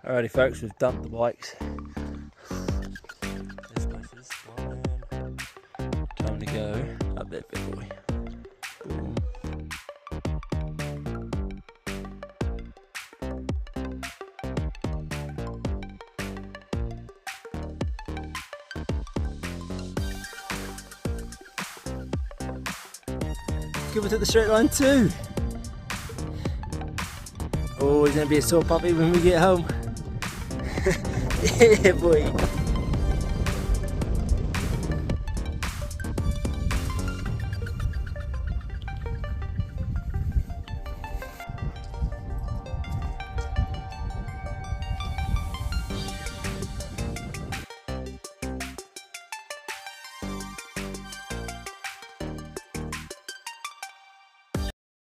Alrighty folks, we've dumped the bikes. This place is flying. Time to go up that big boy. Boom. Give it to the straight line too. Oh, he's gonna be a sore puppy when we get home. Yeah, boy.